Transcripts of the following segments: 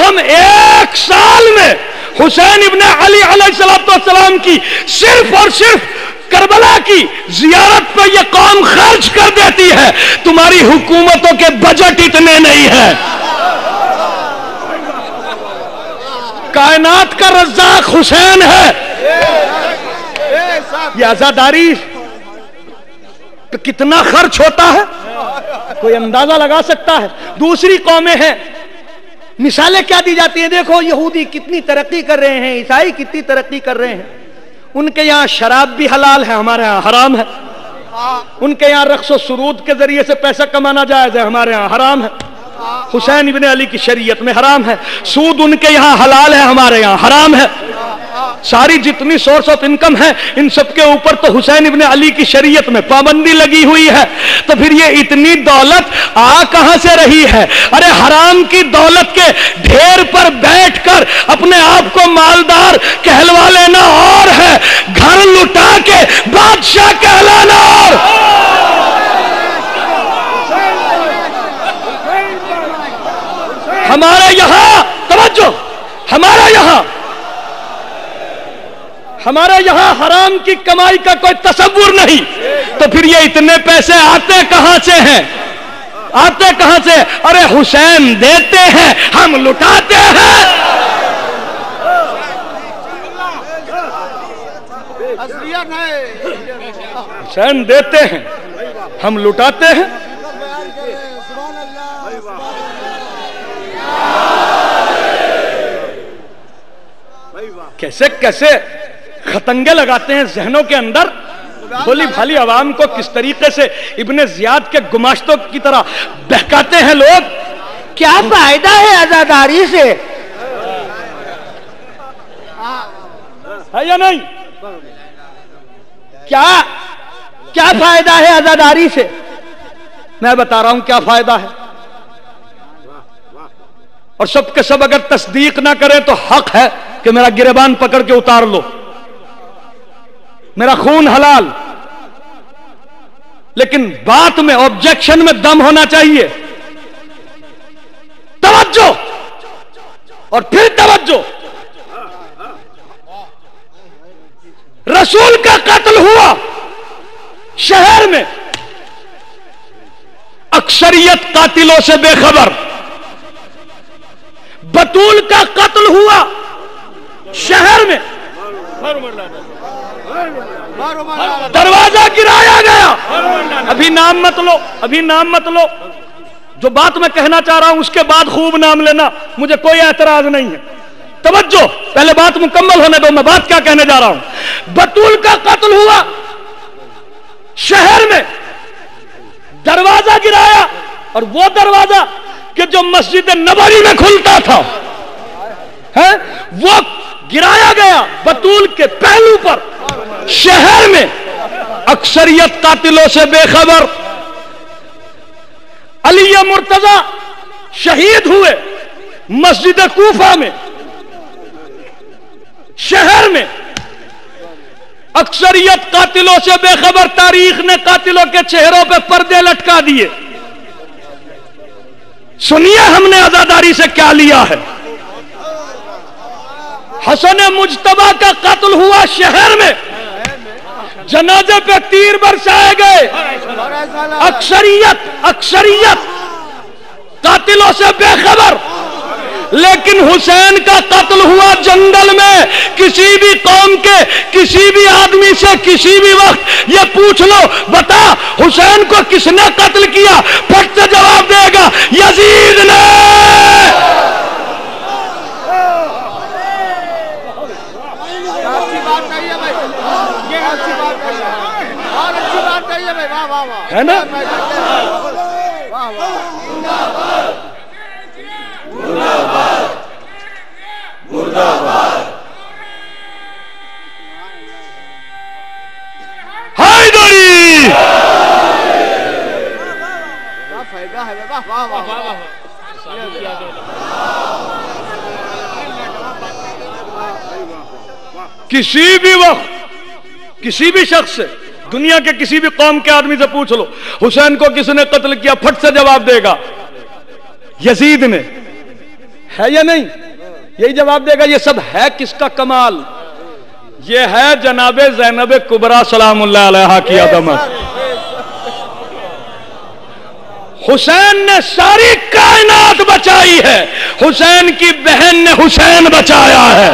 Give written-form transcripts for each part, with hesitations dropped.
تم ایک سال میں حسین ابن علی علیہ السلام کی صرف اور صرف کربلا کی زیارت پہ یہ قوم خرچ کر دیتی ہے، تمہاری حکومتوں کے بجٹ اتنے نہیں ہیں۔ کائنات کا رزاق حسین ہے۔ یہ عزاداری تو کتنا خرچ ہوتا ہے کوئی اندازہ لگا سکتا ہے۔ دوسری قومیں ہیں، مثالیں کیا دی جاتی ہیں، دیکھو یہودی کتنی ترقی کر رہے ہیں، عیسائی کتنی ترقی کر رہے ہیں، ان کے یہاں شراب بھی حلال ہے، ہمارے یہاں حرام ہے۔ ان کے یہاں رقص و سرود کے ذریعے سے پیسہ کمانا جائز ہے، ہمارے یہاں حرام ہے۔ حسین ابن علی کی شریعت میں حرام ہے۔ سود ان کے یہاں حلال ہے، ہمارے یہاں حرام ہے۔ ساری جتنی سورس آف انکم ہے ان سب کے اوپر تو حسین ابن علی کی شریعت میں پابندی لگی ہوئی ہے۔ تو پھر یہ اتنی دولت آ کہاں سے رہی ہے؟ ارے حرام کی دولت کے ڈھیر پر بیٹھ کر اپنے آپ کو مالدار کہلوا لینا اور ہے، گھر لٹا کے بادشاہ کہلانا اور۔ ہمارے یہاں توجہ، ہمارے یہاں حرام کی کمائی کا کوئی تصور نہیں، تو پھر یہ اتنے پیسے آتے کہاں سے ہیں؟ آتے کہاں سے؟ ارے حسین دیتے ہیں، ہم لٹاتے ہیں۔ حسین دیتے ہیں، ہم لٹاتے ہیں۔ کیسے کیسے خطنگے لگاتے ہیں ذہنوں کے اندر، بھولی بھالی عوام کو کس طریقے سے ابن زیاد کے گماشتوں کی طرح بہکاتے ہیں لوگ۔ کیا فائدہ ہے عزاداری سے؟ ہے یا نہیں؟ کیا فائدہ ہے عزاداری سے؟ میں بتا رہا ہوں کیا فائدہ ہے، اور سب کے سب اگر تصدیق نہ کریں تو حق ہے کہ میرا گریبان پکڑ کے اتار لو، میرا خون حلال، لیکن بات میں آبجیکشن میں دم ہونا چاہیے۔ توجہ اور پھر توجہ، رسول کا قتل ہوا شہر میں، اکثریت قاتلوں سے بے خبر۔ بطول کا قتل ہوا شہر میں، دروازہ گرایا گیا۔ ابھی نام مت لو، جو بات میں کہنا چاہ رہا ہوں اس کے بعد خوب نام لینا، مجھے کوئی اعتراض نہیں ہے۔ توجہ، پہلے بات مکمل ہونے دو، میں بات کیا کہنے جا رہا ہوں۔ بطول کا قتل ہوا شہر میں، دروازہ گرایا، اور وہ دروازہ کہ جو مسجد نبوی میں کھلتا تھا وہ گرایا گیا بطول کے پہلو پر۔ شہر میں اکثریت قاتلوں سے بے خبر۔ علی مرتضی شہید ہوئے مسجد کوفہ میں، شہر میں اکثریت قاتلوں سے بے خبر۔ تاریخ نے قاتلوں کے چہروں پہ پردے لٹکا دیے۔ سنیے ہم نے عزاداری سے کیا لیا ہے۔ حسن مجتبیٰ کا قتل ہوا شہر میں، جنازے پہ تیر برسائے گئے، اکثریت قاتلوں سے بے خبر۔ لیکن حسین کا قتل ہوا جنگل میں، کسی بھی قوم کے کسی بھی آدمی سے کسی بھی وقت یہ پوچھ لو، بتا حسین کو کس نے قتل کیا، پھٹ سے جواب دے گا یزید نے۔ ہے نا؟ حیدری کسی بھی وقت کسی بھی شخص سے، دنیا کے کسی بھی قوم کے آدمی سے پوچھ لو حسین کو کس نے قتل کیا، پھٹ سے جواب دے گا یزید نے۔ ہے یا نہیں؟ یہی جواب دے گا یہ سب ہے کس کا کمال؟ یہ ہے جناب زینب کبریٰ سلام اللہ علیہا کی عظمت۔ حسین نے ساری کائنات بچائی ہے، حسین کی بہن نے حسین بچایا ہے۔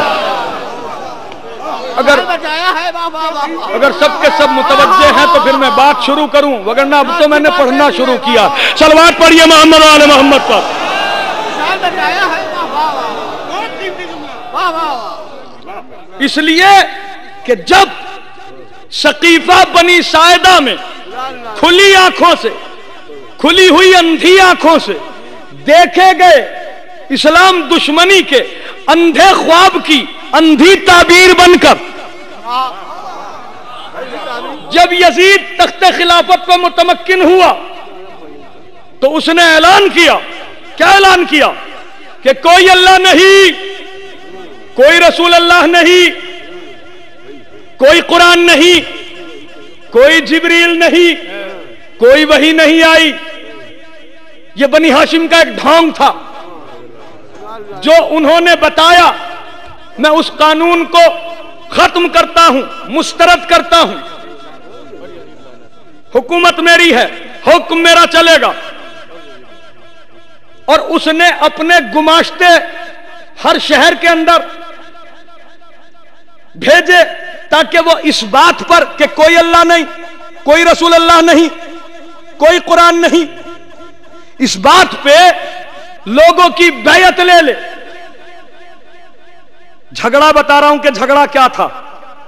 اگر سب کے سب متوجہ ہیں تو پھر میں بات شروع کروں، وگرنہ اب تو میں نے پڑھنا شروع کیا۔ صلوات پڑھیے محمد و آل محمد پر۔ اس لیے کہ جب سقیفہ بنی ساعدہ میں کھلی آنکھوں سے، کھلی ہوئی اندھی آنکھوں سے دیکھے گئے اسلام دشمنی کے اندھے خواب کی اندھی تعبیر بن کر جب یزید تخت خلافت پہ متمکن ہوا تو اس نے اعلان کیا، کیا اعلان کیا؟ کہ کوئی اللہ نہیں، کوئی رسول اللہ نہیں، کوئی قرآن نہیں، کوئی جبریل نہیں، کوئی وحی نہیں آئی۔ یہ بنی ہاشم کا ایک ڈھونگ تھا جو انہوں نے بتایا، میں اس قانون کو ختم کرتا ہوں، مسترد کرتا ہوں، حکومت میری ہے، حکم میرا چلے گا۔ اور اس نے اپنے گماشتے ہر شہر کے اندر بھیجے تاکہ وہ اس بات پر کہ کوئی اللہ نہیں، کوئی رسول اللہ نہیں، کوئی قرآن نہیں، اس بات پہ لوگوں کی بیعت لے لے۔ جھگڑا بتا رہا ہوں کہ جھگڑا کیا تھا،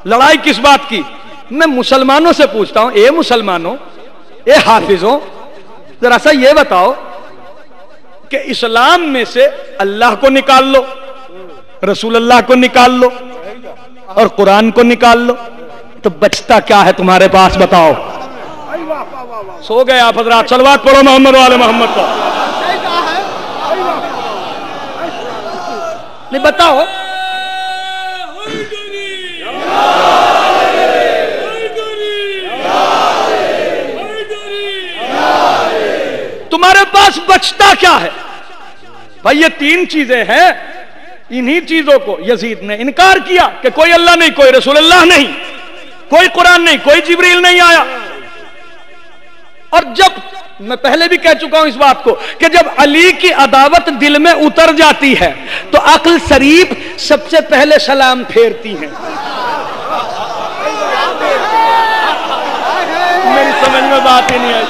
لڑائی کس بات کی؟ میں مسلمانوں سے پوچھتا ہوں، اے مسلمانوں، اے حافظوں، ذرا سا یہ بتاؤ کہ اسلام میں سے اللہ کو نکال لو، رسول اللہ کو نکال لو اور قرآن کو نکال لو، تو بچتا کیا ہے تمہارے پاس؟ بتاؤ۔ سو گئے آپ حضرات؟ صلوات پڑھو محمد و آل محمد کو۔ نہیں بتاؤ، تمہارے پاس بچتا کیا ہے؟ بھائی یہ تین چیزیں ہیں، انہی چیزوں کو یزید نے انکار کیا کہ کوئی اللہ نہیں، کوئی رسول اللہ نہیں، کوئی قرآن نہیں، کوئی جبریل نہیں آیا۔ اور جب میں پہلے بھی کہہ چکا ہوں اس بات کو کہ جب علی کی عداوت دل میں اتر جاتی ہے تو عقل شریف سب سے پہلے سلام پھیرتی ہیں۔ میری سمجھ میں بات ہی نہیں آئی۔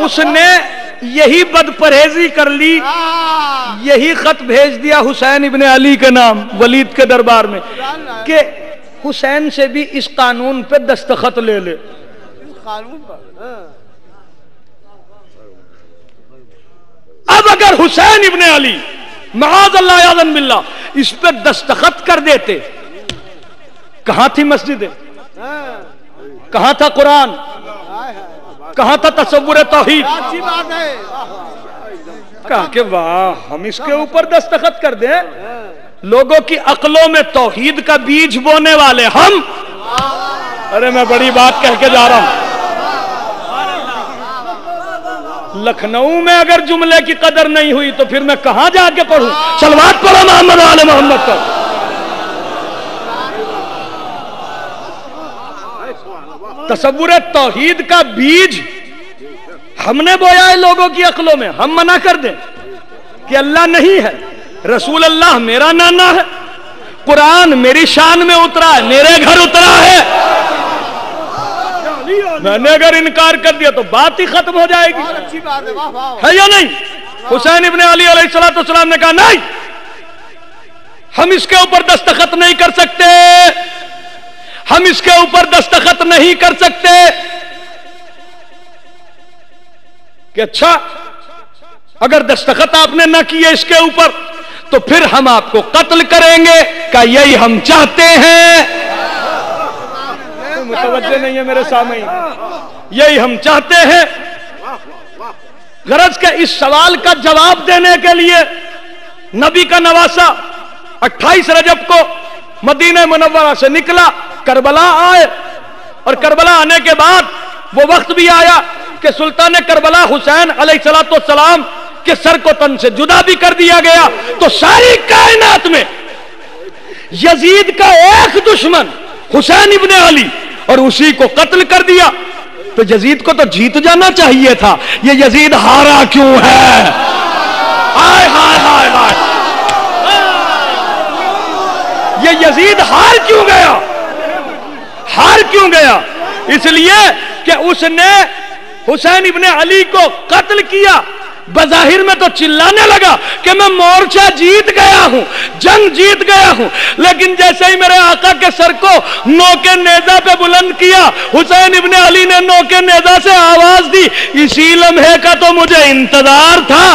اس نے یہی بد پرہیزی کر لی، یہی خط بھیج دیا حسین ابن علی کے نام ولید کے دربار میں کہ حسین سے بھی اس قانون پہ دستخط لے لے۔ اب اگر حسین ابن علی معاذ اللہ یعظم باللہ اس پہ دستخط کر دیتے، کہاں تھی مسجدیں؟ کہاں تھا قرآن؟ کہاں تھا تصور توحید؟ کہا کہ واہ، ہم اس کے اوپر دستخط کر دیں، لوگوں کی عقلوں میں توحید کا بیج بونے والے ہم۔ ارے میں بڑی بات کہہ کے جا رہا ہوں، لکھنؤ میں اگر جملے کی قدر نہیں ہوئی تو پھر میں کہاں جا کے پڑھوں؟ صلوات پڑھو محمد و آل محمد پر۔ تصور توحید کا بیج ہم نے بویا ہے لوگوں کی عقلوں میں، ہم منع کر دیں کہ اللہ نہیں ہے، رسول اللہ میرا نانا ہے، قرآن میری شان میں اترا ہے، میرے گھر اترا ہے۔ میں نے اگر انکار کر دیا تو بات ہی ختم ہو جائے گی، ہے یا نہیں؟ حسین ابن علی علیہ السلام نے کہا نہیں، ہم اس کے اوپر دستخط نہیں کر سکتے، ہم اس کے اوپر دستخط نہیں کر سکتے۔ کہ اچھا اگر دستخط آپ نے نہ کیے اس کے اوپر تو پھر ہم آپ کو قتل کریں گے، کہ یہی ہم چاہتے ہیں؟ متوجہ نہیں ہے میرے سامنے، یہی ہم چاہتے ہیں۔ غرض کہ اس سوال کا جواب دینے کے لیے نبی کا نواسہ 28 رجب کو مدینہ منورہ سے نکلا، کربلا آئے، اور کربلا آنے کے بعد وہ وقت بھی آیا کہ سلطان کربلا حسین علیہ السلام کہ سر کو تن سے جدا بھی کر دیا گیا، تو ساری کائنات میں یزید کا ایک دشمن حسین ابن علی اور اسی کو قتل کر دیا، تو یزید کو تو جیت جانا چاہیے تھا، یہ یزید ہارا کیوں ہے؟ ہائے ہائے ہائے ہائے، یہ یزید ہار کیوں گیا؟ ہار کیوں گیا؟ اس لیے کہ اس نے حسین ابن علی کو قتل کیا، بظاہر میں تو چلانے لگا کہ میں مورچہ جیت گیا ہوں، جنگ جیت گیا ہوں، لیکن جیسے ہی میرے آقا کے سر کو نوکے نیزہ پہ بلند کیا، حسین ابن علی نے نوکے نیزہ سے آواز دی، اسی لمحے کا تو مجھے انتظار تھا۔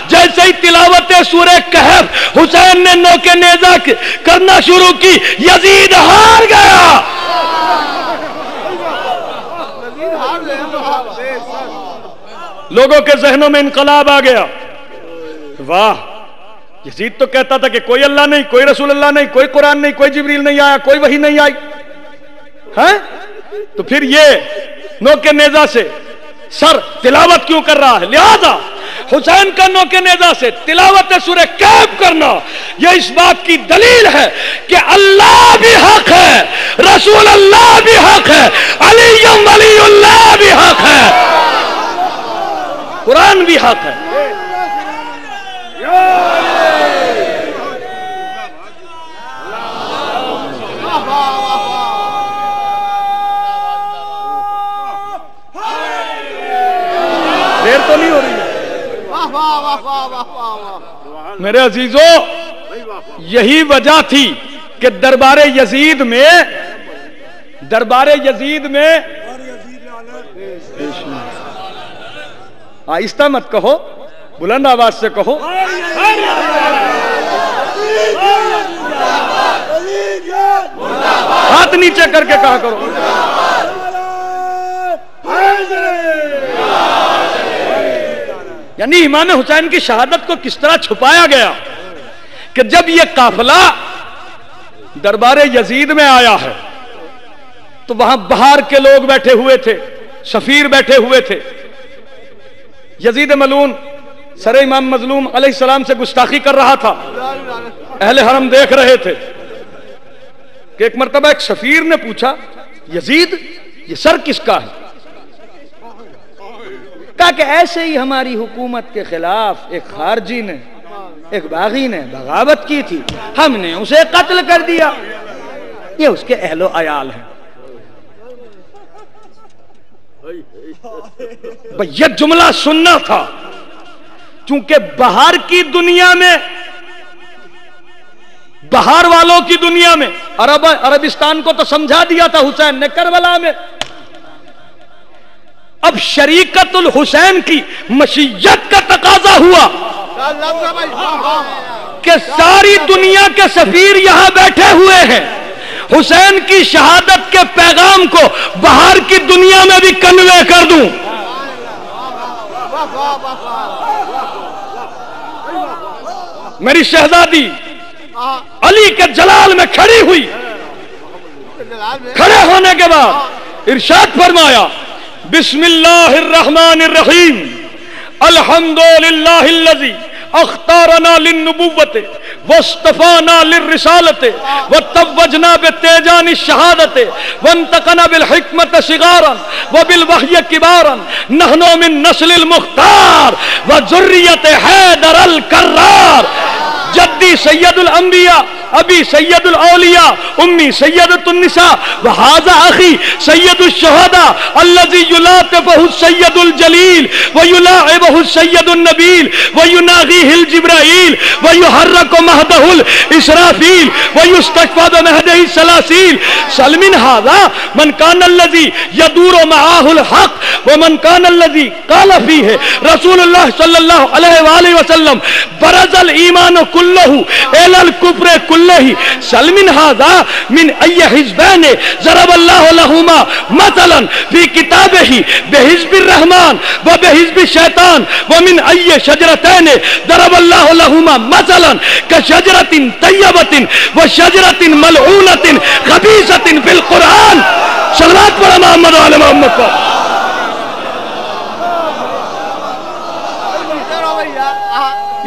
جیسے ہی تلاوت سورہ کہف حسین نے نوکے نیزہ کرنا شروع کی، یزید ہار گیا۔ لوگوں کے ذہنوں میں انقلاب آ گیا، واہ، یزید تو کہتا تھا کہ کوئی اللہ نہیں، کوئی رسول اللہ نہیں، کوئی قرآن نہیں، کوئی جبریل نہیں آیا، کوئی وحی نہیں آئی، ہاں؟ تو پھر یہ نوکے نیزہ سے سر تلاوت کیوں کر رہا ہے؟ لہذا حسین کا نوکے نیزہ سے تلاوت سورہ کہف کرنا یہ اس بات کی دلیل ہے کہ اللہ بھی حق ہے، رسول اللہ بھی حق ہے، علی ولی اللہ بھی حق ہے، قرآن بھی حق ہے۔ دیر تو نہیں ہو رہی ہے میرے عزیزو، یہی وجہ تھی کہ دربار یزید میں آہستہ مت کہو، بلند آواز سے کہو، ہاتھ نیچے کر کے کہا کرو، یعنی امام حسین کی شہادت کو کس طرح چھپایا گیا کہ جب یہ قافلہ دربار یزید میں آیا ہے تو وہاں باہر کے لوگ بیٹھے ہوئے تھے، سفیر بیٹھے ہوئے تھے، یزید ملعون سر امام مظلوم علیہ السلام سے گستاخی کر رہا تھا، اہل حرم دیکھ رہے تھے کہ ایک مرتبہ ایک سفیر نے پوچھا، یزید یہ سر کس کا ہے؟ کہا کہ ایسے ہی ہماری حکومت کے خلاف ایک خارجی نے، ایک باغی نے بغاوت کی تھی، ہم نے اسے قتل کر دیا، یہ اس کے اہل و عیال ہیں۔ یہ جملہ سننا تھا، چونکہ باہر کی دنیا میں، باہر والوں کی دنیا میں عربستان کو تو سمجھا دیا تھا حسین نے کربلا میں، اب شریکت الحسین کی مشیت کا تقاضا ہوا کہ ساری دنیا کے سفیر یہاں بیٹھے ہوئے ہیں، حسین کی شہادت کے پیغام کو باہر کی دنیا میں بھی کنوے کر دوں۔ میری شہزادی علی کے جلال میں کھڑی ہوئی، کھڑے ہونے کے بعد ارشاد فرمایا، بسم اللہ الرحمن الرحیم، الحمدللہ الذی اختارنا للنبوت واصطفانا للرسالت وتوجنا بتیجان الشہادت وانتقنا بالحکمت صغارا وبالوحی کبارا نحن من نسل المختار وذریت حیدر الکرار، جدی سید الانبیاء، ابی سید الاولیاء، امی سیدۃ النساء، وہذا اخی سید الشہداء الذی یلاطفہ السید الجلیل ویلاعبہ السید النبیل ویناغیہ الجبرائیل ویحرک مہدہ الاسرافیل ویستشفى بمہدہ السلاسیل، سل من ھذا من کان الذی یدور معاہ الحق ومن کان الذی قال فیہ رسول اللہ صلی اللہ علیہ وآلہ وسلم برز الایمان کلہ الی الکفر کلہ، سل من ھذا من ای حزبین ضرب اللہ لہما مثلا فی کتابہ بحزب الرحمن و بحزب الشیطان ومن ای شجرتین ضرب اللہ لہما مثلا کشجرت طیبت و شجرت ملعونت خبیثت فی القرآن۔ صلوات پر محمد و آل محمد پر۔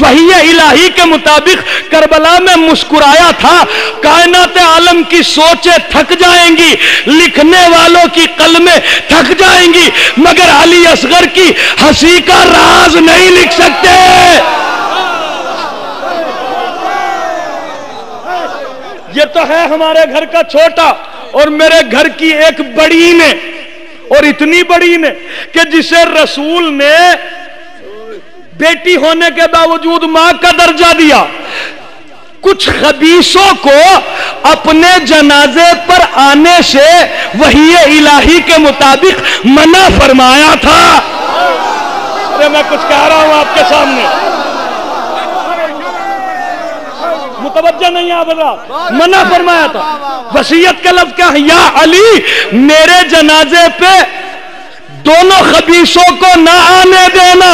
وحی الہی کے مطابق کربلا میں مسکرایا تھا. کائنات عالم کی سوچیں تھک جائیں گی, لکھنے والوں کی قلمیں تھک جائیں گی, مگر علی اصغر کی ہنسی کا راز نہیں لکھ سکتے. یہ تو ہے ہمارے گھر کا چھوٹا, اور میرے گھر کی ایک بڑی نے, اور اتنی بڑی نے کہ جسے رسول نے بیٹی ہونے کے باوجود ماں کا درجہ دیا. کچھ خبیثوں کو اپنے جنازے پر آنے سے وحی الہی کے مطابق منع فرمایا تھا. ارے میں کچھ کہہ رہا ہوں آپ کے سامنے, متوجہ نہیں آپ رہا. منع فرمایا تھا. وصیت کا لفظ کیا ہے؟ یا علی میرے جنازے پہ دونوں خبیثوں کو نہ آنے دینا.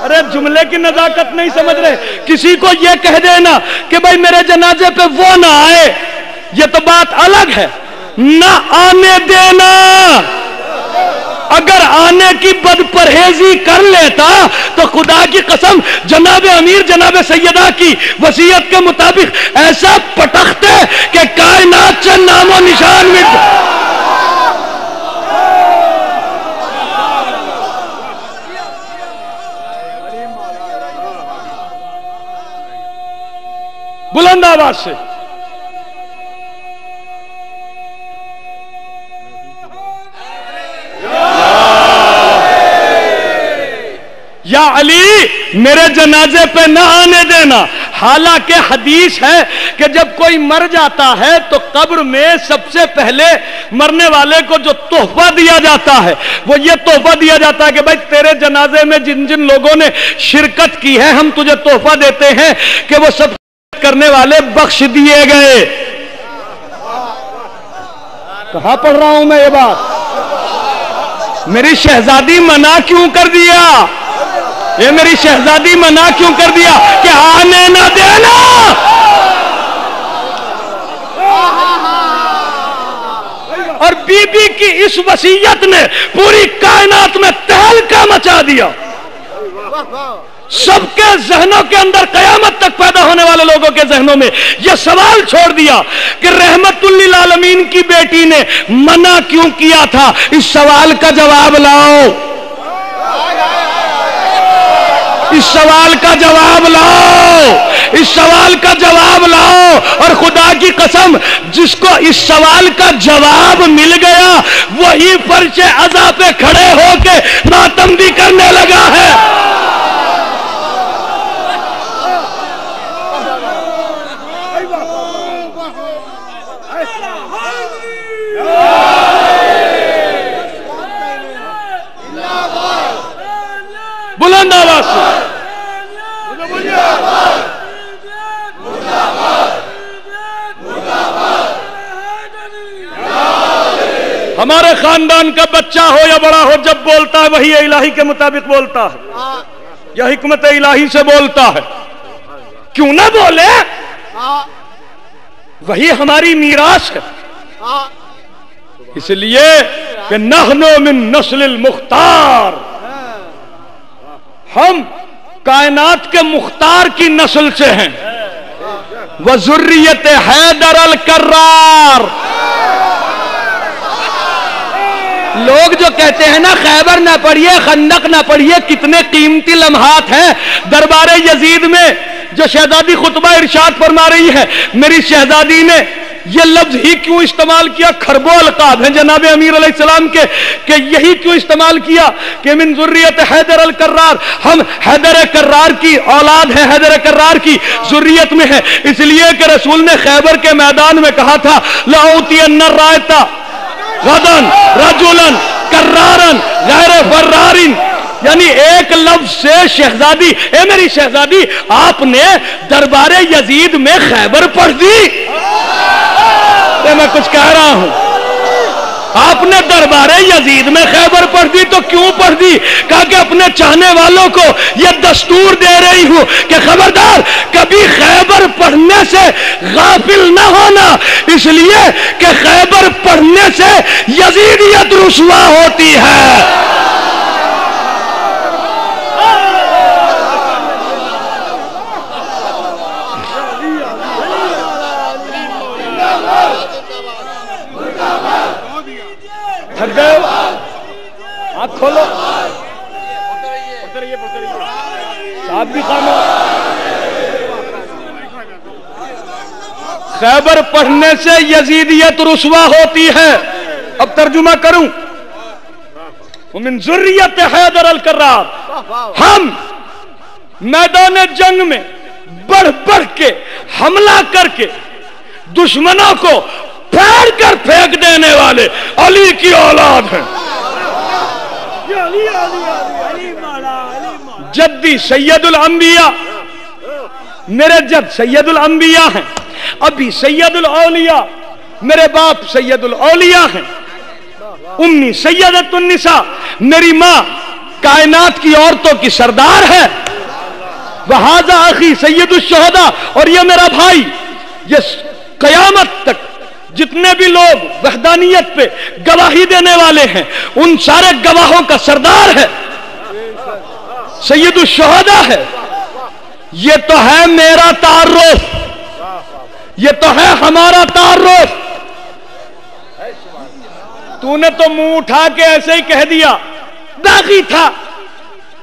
ارے جملے کی نزاکت نہیں سمجھ رہے. کسی کو یہ کہہ دینا کہ بھائی میرے جنازے پہ وہ نہ آئے, یہ تو بات الگ ہے. نہ آنے دینا. اگر آنے کی بد پرہیزی کر لیتا تو خدا کی قسم جناب امیر جناب سیدہ کی وصیت کے مطابق ایسا پٹختے کہ کائنات سے نام و نشان مٹ. بلند آواز سے یا علی میرے جنازے پہ نہ آنے دینا. حالانکہ حدیث ہے کہ جب کوئی مر جاتا ہے تو قبر میں سب سے پہلے مرنے والے کو جو تحفہ دیا جاتا ہے وہ یہ تحفہ دیا جاتا ہے کہ بھائی تیرے جنازے میں جن جن لوگوں نے شرکت کی ہے ہم تجھے تحفہ دیتے ہیں کہ وہ سب کرنے والے بخش دیے گئے. کہاں پڑھ رہا ہوں میں یہ بات؟ میری شہزادی منع کیوں کر دیا؟ یہ میری شہزادی منع کیوں کر دیا کہ آنے نہ دینا؟ اور بی بی کی اس وصیت نے پوری کائنات میں تہلکہ مچا دیا. سب کے ذہنوں کے اندر قیامت تک پیدا ہونے والے لوگوں کے ذہنوں میں یہ سوال چھوڑ دیا کہ رحمت للعالمین کی بیٹی نے منع کیوں کیا تھا. اس سوال کا جواب لاؤ, اس سوال کا جواب لاؤ, اس سوال کا جواب لاؤ. اور خدا کی قسم جس کو اس سوال کا جواب مل گیا وہی فرش عزا پہ کھڑے ہو کے ماتم بھی کرنے لگا ہے. بلند آواز سے ہمارے خاندان کا بچہ ہو یا بڑا ہو جب بولتا ہے وحی الہی کے مطابق بولتا ہے یا حکمت الہی سے بولتا ہے. کیوں نہ بولے؟ وہی ہماری میراث ہے. اس لیے کہ نحن من نسل المختار, ہم کائنات کے مختار کی نسل سے ہیں. وذریت حیدر الکرار. لوگ جو کہتے ہیں نا خیبر نہ پڑھیے خندق نہ پڑھیے, کتنے قیمتی لمحات ہیں دربار یزید میں جو شہزادی خطبہ ارشاد فرما رہی ہے. میری شہزادی نے یہ لفظ ہی کیوں استعمال کیا؟ کھربو القاب ہیں جناب امیر علیہ السلام کے, کہ یہی کیوں استعمال کیا کہ من ذریت حیدر الکرار, ہم حیدر کرار کی اولاد ہے, حیدر کرار کی ذریت میں ہے. اس لیے کہ رسول نے خیبر کے میدان میں کہا تھا لأوتین الرایۃ غدا رجلا کرارا غیر فرار, یعنی ایک لفظ سے شہزادی, اے میری شہزادی آپ نے دربار یزید میں خیبر پڑھ دی. میں کچھ کہہ رہا ہوں, آپ نے دربار یزید میں خیبر پڑھ دی تو کیوں پڑھ دی؟ کہا کہ اپنے چاہنے والوں کو یہ دستور دے رہی ہوں کہ خبردار کبھی خیبر پڑھنے سے غافل نہ ہونا, اس لیے کہ خیبر پڑھنے سے یزیدیت رسوا ہوتی ہے. تھک گئے ہو؟ آنکھ کھولو، صاحب بھی خاموش۔ خیبر پڑھنے سے یزیدیت رسوا ہوتی ہے۔ اب ترجمہ کروں، ومن ذریت حیدر الکرار، ہم میدان جنگ میں بڑھ بڑھ کے حملہ کر کے دشمنوں کو پھاڑ کر پھینک دینے والے علی کی اولاد ہیں۔ جدی سید الانبیاء، میرے جد سید الانبیاء ہیں، ابھی سید الاولیاء، میرے باپ سید الاولیاء ہیں، امی سیدۃ النساء، میری ماں کائنات کی عورتوں کی سردار ہے، وہذا اخی سید الشہداء، اور یہ میرا بھائی، یہ قیامت تک جتنے بھی لوگ وحدانیت پہ گواہی دینے والے ہیں ان سارے گواہوں کا سردار ہے، سید الشہداء ہے۔ یہ تو ہے میرا تعارف، یہ تو ہے ہمارا تعارف۔ تو نے تو منہ اٹھا کے ایسے ہی کہہ دیا، باغی تھا،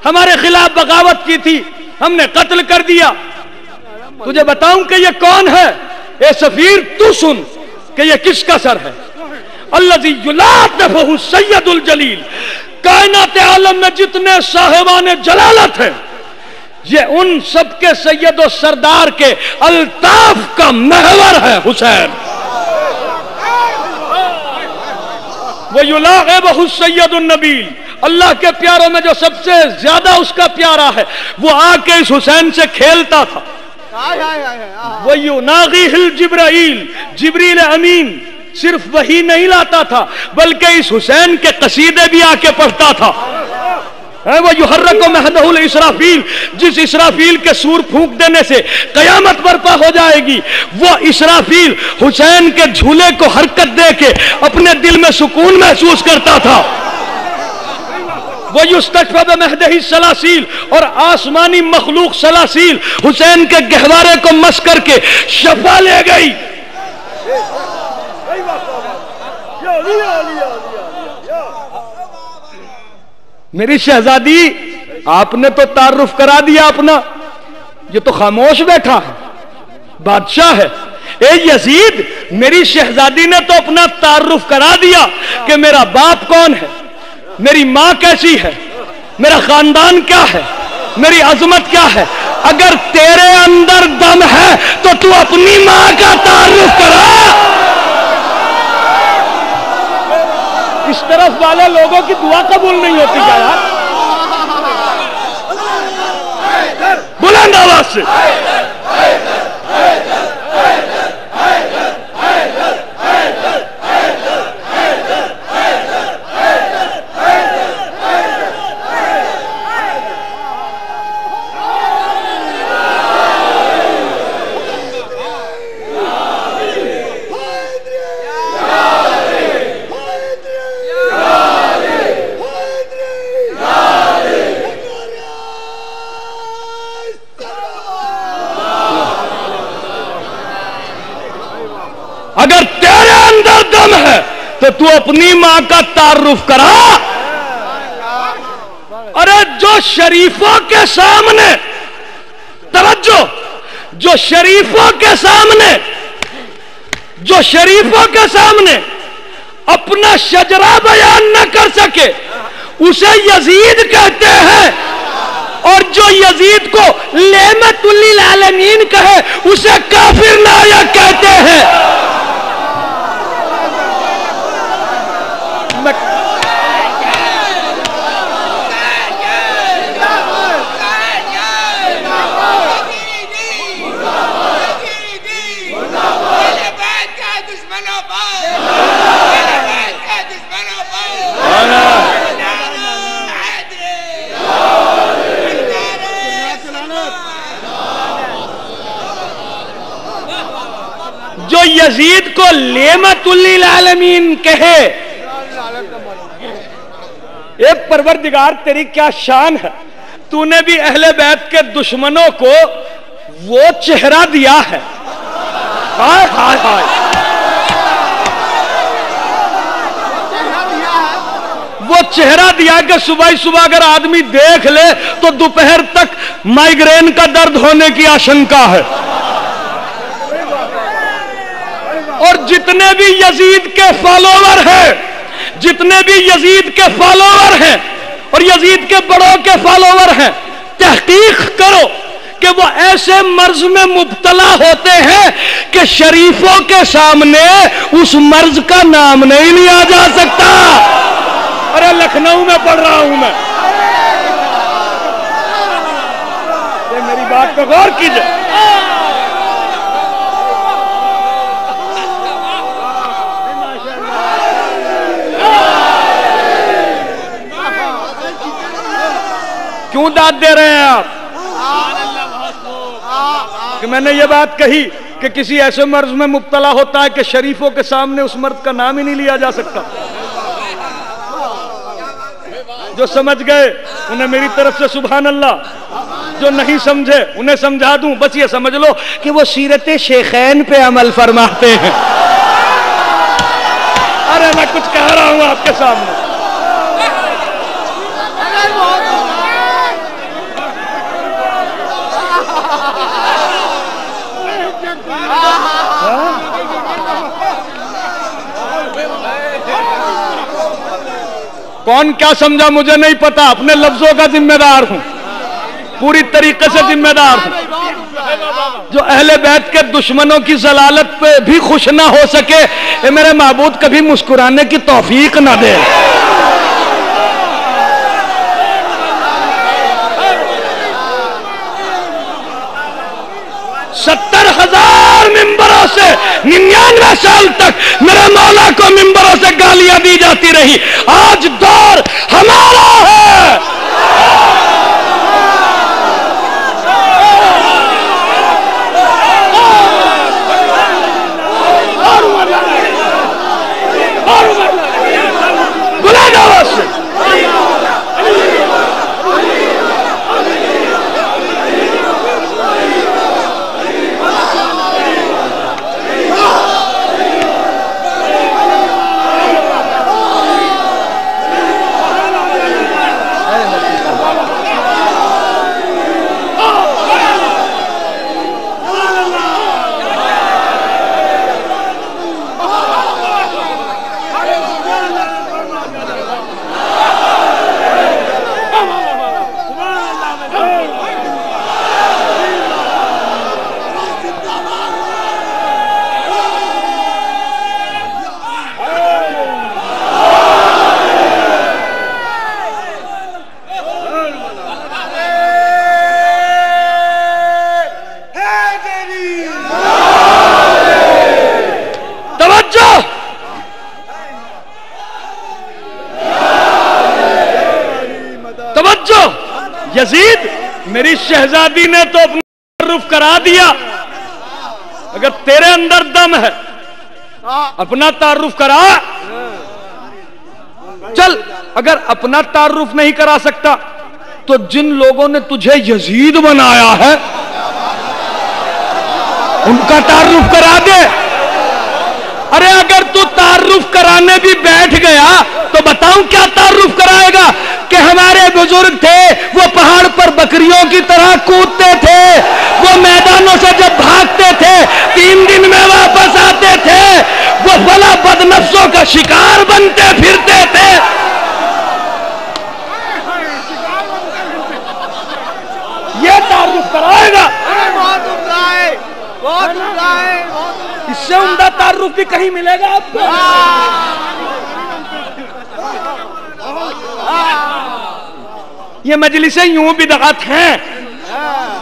ہمارے خلاف بغاوت کی تھی، ہم نے قتل کر دیا۔ تجھے بتاؤں کہ یہ کون ہے؟ اے سفیر تو سن کہ یہ کس کا سر ہے۔ الذی یلاطفہ السید الجلیل، کائنات عالم میں جتنے صاحبان جلالت ہیں یہ ان سب کے سید و سردار کے الطاف کا محور ہے حسین۔ وَيُلَاعِبُهُ السَّيَّدُ النَّبِيلُ، اللہ کے پیاروں میں جو سب سے زیادہ اس کا پیارا ہے وہ آ کے اس حسین سے کھیلتا تھا۔ وَيُنَاغِهِ الْجِبْرَائِيل، جبریل امین صرف وہی نہیں لاتا تھا بلکہ اس حسین کے قصیدے بھی آ کے پڑھتا تھا۔ وَيُحَرَّكُ مَهْدَهُ الْإِسْرَافِيل، جس اسرافیل کے سور پھونک دینے سے قیامت برپا ہو جائے گی، وہ اسرافیل حسین کے جھولے کو حرکت دے کے اپنے دل میں سکون محسوس کرتا تھا۔ وَيُسْتَشْفَى بِمَهْدِهِ السَّلَاسِيلُ، اور آسمانی مخلوق سلاسیل حسین کے گہوارے کو مس کر کے شفا لے گئی۔ میری شہزادی، آپ نے تو تعارف کرا دیا اپنا، یہ تو خاموش بیٹھا ہے، بادشاہ ہے۔ اے یزید، میری شہزادی نے تو اپنا تعارف کرا دیا کہ میرا باپ کون ہے، میری ماں کیسی ہے، میرا خاندان کیا ہے، میری عظمت کیا ہے۔ اگر تیرے اندر دم ہے تو اپنی ماں کا تعارف کرا۔ اس طرف والے لوگوں کی دعا قبول نہیں ہوتی کیا یار؟ بلند آواز سے اگر تیرے اندر دم ہے تو اپنی ماں کا تعارف کرا۔ ارے جو شریفوں کے سامنے، توجہ، جو شریفوں کے سامنے اپنا شجرہ بیان نہ کر سکے اسے یزید کہتے ہیں، اور جو یزید کو لعنت للعالمین کہے اسے کافر نایک کہتے ہیں۔ جو یزید کو لعنت للعالمین کہے، اے پروردگار تیری کیا شان ہے، تو نے بھی اہل بیت کے دشمنوں کو وہ چہرہ دیا ہے۔ ہائے ہائے ہائے، چہرہ دیا کہ صبح صبح اگر آدمی دیکھ لے تو دوپہر تک مائیگرین کا درد ہونے کی آشنکا ہے. اور جتنے بھی یزید کے فالوور ہیں، جتنے بھی یزید کے فالوور ہیں اور یزید کے بڑوں کے فالوور ہیں، تحقیق کرو کہ وہ ایسے مرض میں مبتلا ہوتے ہیں کہ شریفوں کے سامنے اس مرض کا نام نہیں لیا جا سکتا. ارے لکھنؤ میں پڑھ رہا ہوں میں، میری بات پہ غور کیجئے. کیوں داد دے رہے ہیں آپ کہ میں نے یہ بات کہی کہ کسی ایسے مرض میں مبتلا ہوتا ہے کہ شریفوں کے سامنے اس مرض کا نام ہی نہیں لیا جا سکتا. جو سمجھ گئے انہیں میری طرف سے سبحان اللہ، جو نہیں سمجھے انہیں سمجھا دوں. بس یہ سمجھ لو کہ وہ سیرت شیخین پہ عمل فرماتے ہیں. ارے میں کچھ کہہ رہا ہوں آپ کے سامنے. کون کیا سمجھا مجھے نہیں پتا، اپنے لفظوں کا ذمہ دار ہوں، پوری طریقے سے ذمہ دار ہوں. جو اہل بیت کے دشمنوں کی ضلالت پہ بھی خوش نہ ہو سکے، اے میرے معبود کبھی مسکرانے کی توفیق نہ دے. 70,000 ممبروں سے 99 سال تک میرے مولا کو ممبروں سے گالیاں دی جاتی رہی. آج دور ہمارا ہے. بلند آواز سے یزید میری شہزادی نے تو اپنا تعارف کرا دیا. اگر تیرے اندر دم ہے اپنا تعارف کرا. چل اگر اپنا تعارف نہیں کرا سکتا تو جن لوگوں نے تجھے یزید بنایا ہے ان کا تعارف کرا دے. ارے اگر تو تعارف کرانے بھی بیٹھ گیا تو بتاؤں کیا تعارف کرائے گا کہ ہمارے بزرگ تھے وہ پہاڑ پر بکریوں کی طرح کودتے تھے، وہ میدانوں سے جب بھاگتے تھے 3 دن میں واپس آتے تھے، وہ بلا بدنفسوں کا شکار بنتے پھرتے تھے. یہ تعارف کرائے گا. اس سے عمدہ تعارف بھی کہیں ملے گا آپ کو؟ یہ مجلسیں یوں بدعت ہیں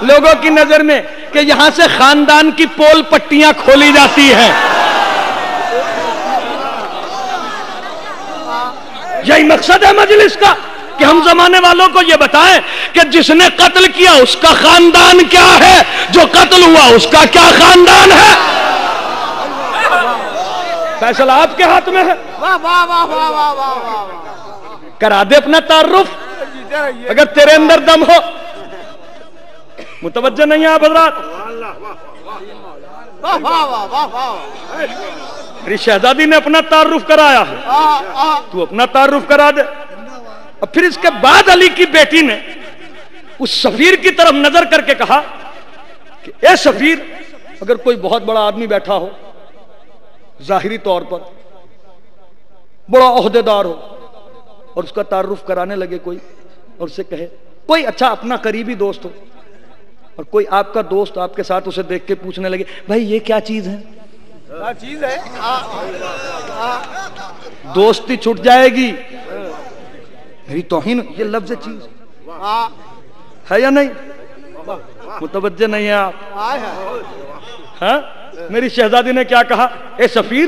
لوگوں کی نظر میں کہ یہاں سے خاندان کی پول پٹیاں کھولی جاتی ہیں. یہی مقصد ہے مجلس کا کہ ہم زمانے والوں کو یہ بتائیں کہ جس نے قتل کیا اس کا خاندان کیا ہے، جو قتل ہوا اس کا کیا خاندان ہے. فیصلہ آپ کے ہاتھ میں ہے. کرا دے اپنا تعارف اگر تیرے اندر دم ہو. متوجہ نہیں آپ حضرات؟ میری شہزادی نے اپنا تعارف کرایا ہے، تو اپنا تعارف کرا دے. اب پھر اس کے بعد علی کی بیٹی نے اس سفیر کی طرف نظر کر کے کہا کہ اے سفیر، اگر کوئی بہت بڑا آدمی بیٹھا ہو، ظاہری طور پر بڑا عہدیدار ہو، اور اس کا تعارف کرانے لگے کوئی، اور اسے کہے، کوئی اچھا اپنا قریبی دوست ہو اور کوئی آپ کا دوست آپ کے ساتھ اسے دیکھ کے پوچھنے لگے بھائی یہ کیا چیز ہے، کیا چیز ہے؟ دوستی چھٹ جائے گی، میری توہین، یہ لفظ چیز ہے یا نہیں؟ متوجہ نہیں ہے آپ؟ ہاں، میری شہزادی نے کیا کہا، اے سفیر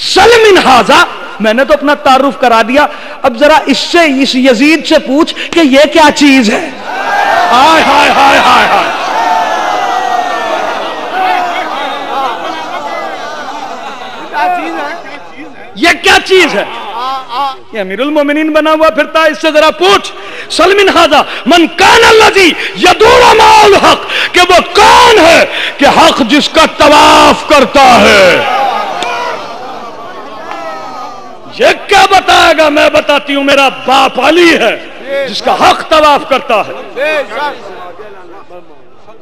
سل من ھذا، میں نے تو اپنا تعارف کرا دیا، اب ذرا اس سے، اس یزید سے پوچھ کہ یہ کیا چیز ہے۔ ہائے ہائے ہائے ہائے ہائے، یہ کیا چیز ہے؟ یہ امیر المومنین بنا ہوا پھرتا ہے، اس سے ذرا پوچھ، سل من ھذا من کان الذی یدور مع الحق، کہ وہ کون ہے کہ حق جس کا طواف کرتا ہے۔ یہ کیا بتائے گا؟ میں بتاتی ہوں، میرا باپ علی ہے جس کا حق طواف کرتا ہے۔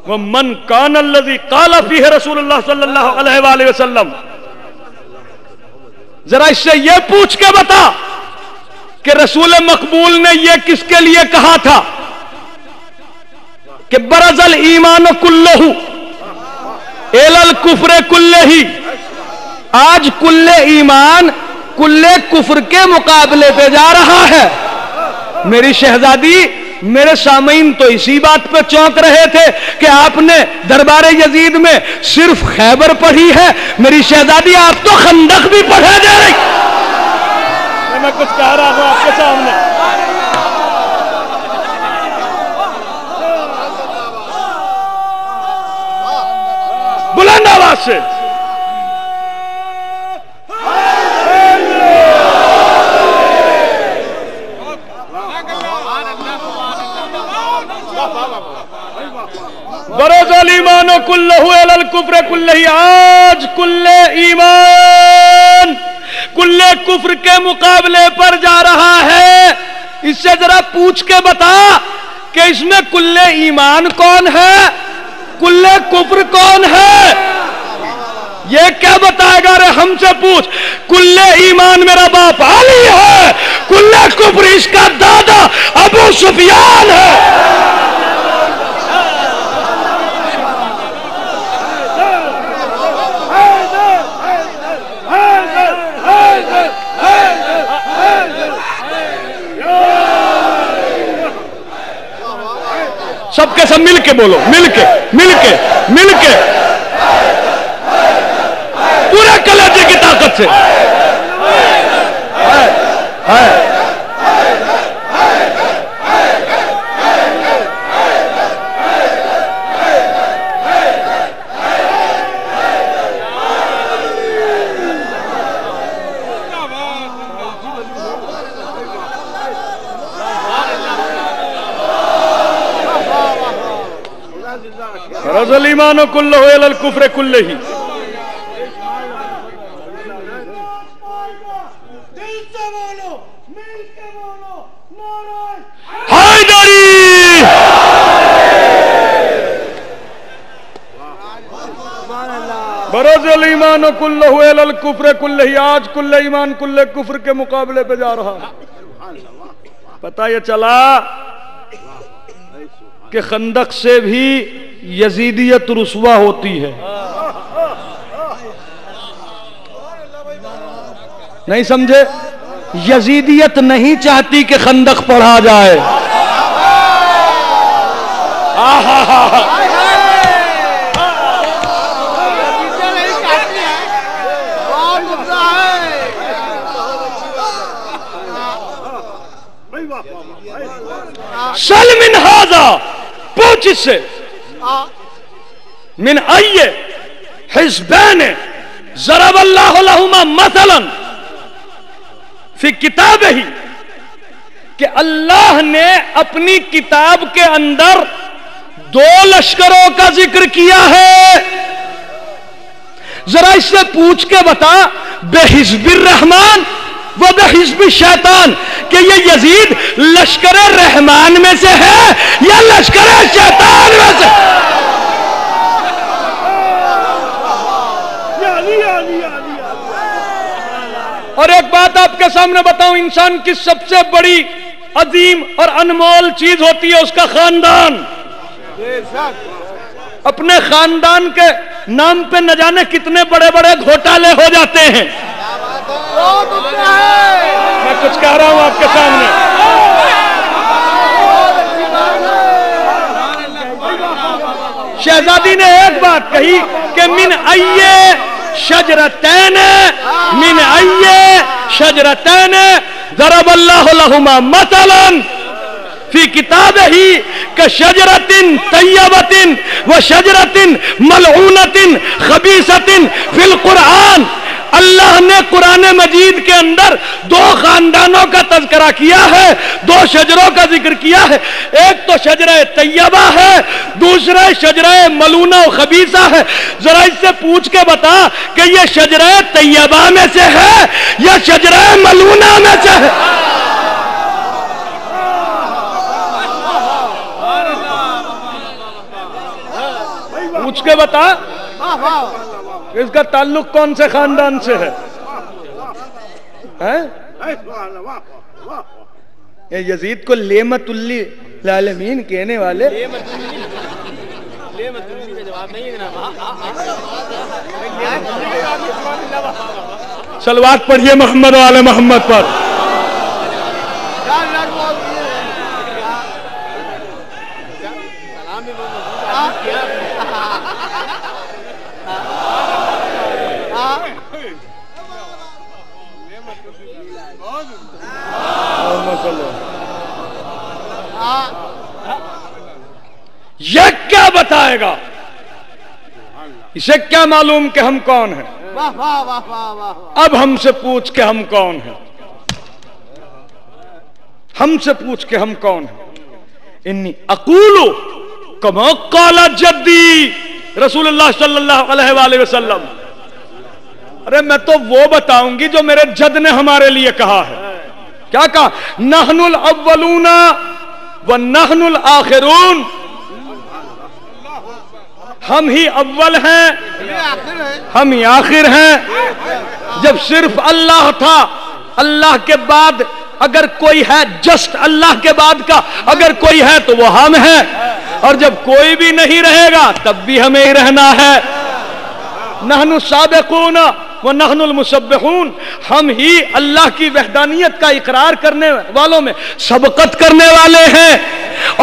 ومن کان الذی قال فیہ رسول اللہ صلی اللہ علیہ وآلہ وسلم، ذرا اس سے یہ پوچھ کے بتا کہ رسول مقبول نے یہ کس کے لیے کہا تھا کہ برز الایمان کلہ الی الکفر کلہ، آج کل ایمان کل کفر کے مقابلے پہ جا رہا ہے۔ میری شہزادی، میرے سامعین تو اسی بات پہ چونک رہے تھے کہ آپ نے دربار یزید میں صرف خیبر پڑھی ہے، میری شہزادی آپ تو خندق بھی پڑھے دے رہی۔ میں کچھ کہہ رہا ہوں آپ کے سامنے، بلند آواز سے۔ برز الایمان کلہ الی الکفر کلہ، آج کل ایمان کل کفر کے مقابلے پر جا رہا ہے۔ اس سے ذرا پوچھ کے بتا کہ اس میں کل ایمان کون ہے، کل کفر کون ہے؟ یہ کیا بتائے گا؟ رے ہم سے پوچھ، کل ایمان میرا باپ علی ہے، کل کفر اس کا دادا ابو سفیان ہے۔ سب کے سب مل کے بولو، مل کے مل کے مل کے پورے کلیجے کی طاقت سے۔ برز الایمان کلہ الی الکفر کلہ، حیدری۔ برز الایمان کلہ الی الکفر کلہ، آج کل ایمان کل کفر کے مقابلے پہ جا رہا ہے۔ پتہ یہ چلا کہ خندق سے بھی یزیدیت رسوا ہوتی ہے، نہیں سمجھے؟ یزیدیت نہیں چاہتی کہ خندق پڑھا جائے۔ سل من ھذا، پوچھ اس سے، من ای حزبین ضرب اللہ لہما مثلا فی کتابہ، کہ اللہ نے اپنی کتاب کے اندر دو لشکروں کا ذکر کیا ہے، ذرا اس سے پوچھ کے بتا، بے حزب الرحمن وبحزب الشیطان کہ یہ یزید لشکر رحمان میں سے ہے یا لشکر شیطان میں سے؟ اور ایک بات آپ کے سامنے بتاؤں، انسان کی سب سے بڑی عظیم اور انمول چیز ہوتی ہے اس کا خاندان۔ اپنے خاندان کے نام پہ نہ جانے کتنے بڑے بڑے گھوٹالے ہو جاتے ہیں۔ میں کچھ کہہ رہا ہوں آپ کے سامنے۔ شہزادی نے ایک بات کہی کہ من ایے شجرتین من ایے شجرتین ضرب اللہ لہما مثلا فی کتابہ کشجرۃ طیبۃ وشجرۃ ملعونۃ خبیثۃ فی القرآن۔ اللہ نے قرآن مجید کے اندر دو خاندانوں کا تذکرہ کیا ہے، دو شجروں کا ذکر کیا ہے، ایک تو شجرہ طیبہ ہے، دوسرا شجرہ ملعونہ و خبیثہ ہے۔ ذرا اس سے پوچھ کے بتا کہ یہ شجرہ طیبہ میں سے ہے یا شجرہ ملعونہ میں سے ہے؟ پوچھ کے بتا اس کا تعلق کون سے خاندان سے ہے؟ یزید کو لیمت للعالمین کہنے والے صلوات پڑھیے محمد و آل محمد پر۔ یہ کیا بتائے گا؟ اسے کیا معلوم کہ ہم کون ہیں؟ اب ہم سے پوچھ کہ ہم کون ہیں، ہم سے پوچھ کہ ہم کون ہیں۔ انی اقول کما قال جدی رسول اللہ صلی اللہ علیہ وآلہ وسلم۔ ارے میں تو وہ بتاؤں گی جو میرے جد نے ہمارے لیے کہا ہے۔ کیا کہا؟ نحن الاولون ونحن الاخرون، ہم ہی اول ہیں ہم ہی آخر ہیں۔ جب صرف اللہ تھا، اللہ کے بعد اگر کوئی ہے، جسٹ اللہ کے بعد کا اگر کوئی ہے تو وہ ہم ہیں، اور جب کوئی بھی نہیں رہے گا تب بھی ہمیں ہی رہنا ہے۔ نحن السابقون ونحن المسبحون، ہم ہی اللہ کی وحدانیت کا اقرار کرنے والوں میں سبقت کرنے والے ہیں،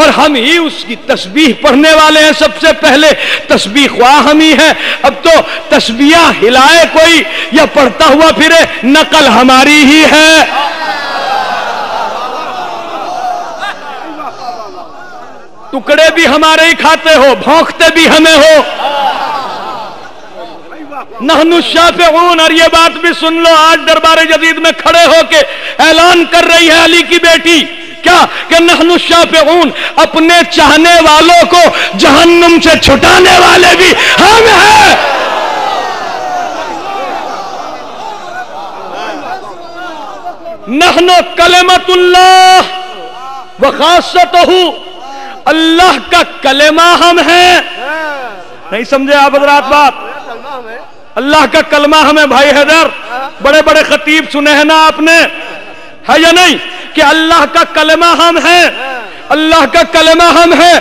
اور ہم ہی اس کی تسبیح پڑھنے والے ہیں۔ سب سے پہلے تسبیح خواہ ہم ہی ہیں۔ اب تو تسبیح ہلائے کوئی یا پڑھتا ہوا پھرے، نقل ہماری ہی ہے۔ ٹکڑے بھی ہمارے ہی کھاتے ہو، بھونکتے بھی ہمیں ہو۔ نحن الشافعون، اور یہ بات بھی سن لو، آج دربار یزید میں کھڑے ہو کے اعلان کر رہی ہے علی کی بیٹی، کیا کہ نحن الشافعون، اپنے چاہنے والوں کو جہنم سے چھٹانے والے بھی ہم ہیں۔ نحن کلمۃ اللہ وخاصتہ، اللہ کا کلمہ ہم ہیں۔ نہیں سمجھے آپ حضرات بات؟ اللہ کا کلمہ ہمیں۔ بھائی حیدر، بڑے بڑے خطیب سنے ہیں نا آپ نے، ہے یا نہیں، کہ اللہ کا کلمہ ہم ہیں، اللہ کا کلمہ ہم ہیں۔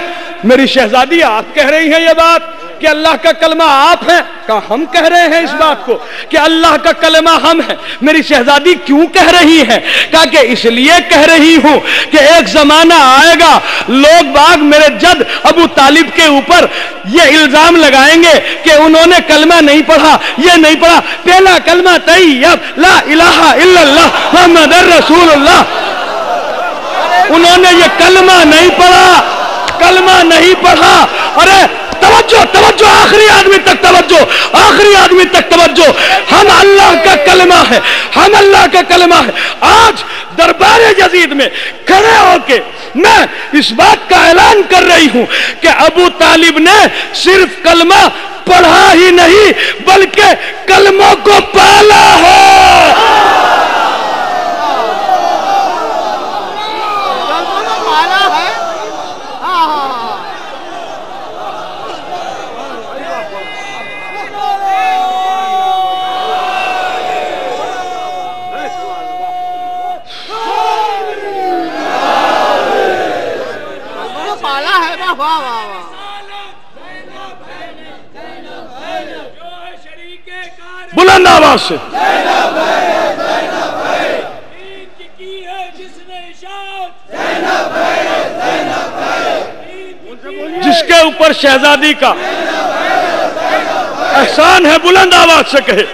میری شہزادی آپ کہہ رہی ہیں یہ بات کہ اللہ کا کلمہ آپ ہیں، کہا ہم کہہ رہے ہیں اس بات کو کہ اللہ کا کلمہ ہم ہیں۔ میری شہزادی کیوں کہہ رہی ہے؟ کہا کہ اس لیے کہہ رہی ہوں کہ ایک زمانہ آئے گا، لوگ باغ میرے جد ابو طالب کے اوپر یہ الزام لگائیں گے کہ انہوں نے کلمہ نہیں پڑھا، یہ نہیں پڑھا۔ پہلا کلمہ طیب لا الہ الا اللہ محمد رسول اللہ، انہوں نے یہ کلمہ نہیں پڑھا، کلمہ نہیں پڑھا۔ ارے توجہ توجہ، آخری آدمی تک توجہ، آخری آدمی تک توجہ۔ ہم اللہ کا کلمہ ہے، ہم اللہ کا کلمہ ہے۔ آج دربار یزید میں کھڑے ہو کے میں اس بات کا اعلان کر رہی ہوں کہ ابو طالب نے صرف کلمہ پڑھا ہی نہیں بلکہ کلموں کو پالا ہے۔ بلند آواز سے جس کے اوپر شہزادی کا احسان ہے، بلند آواز سے کہے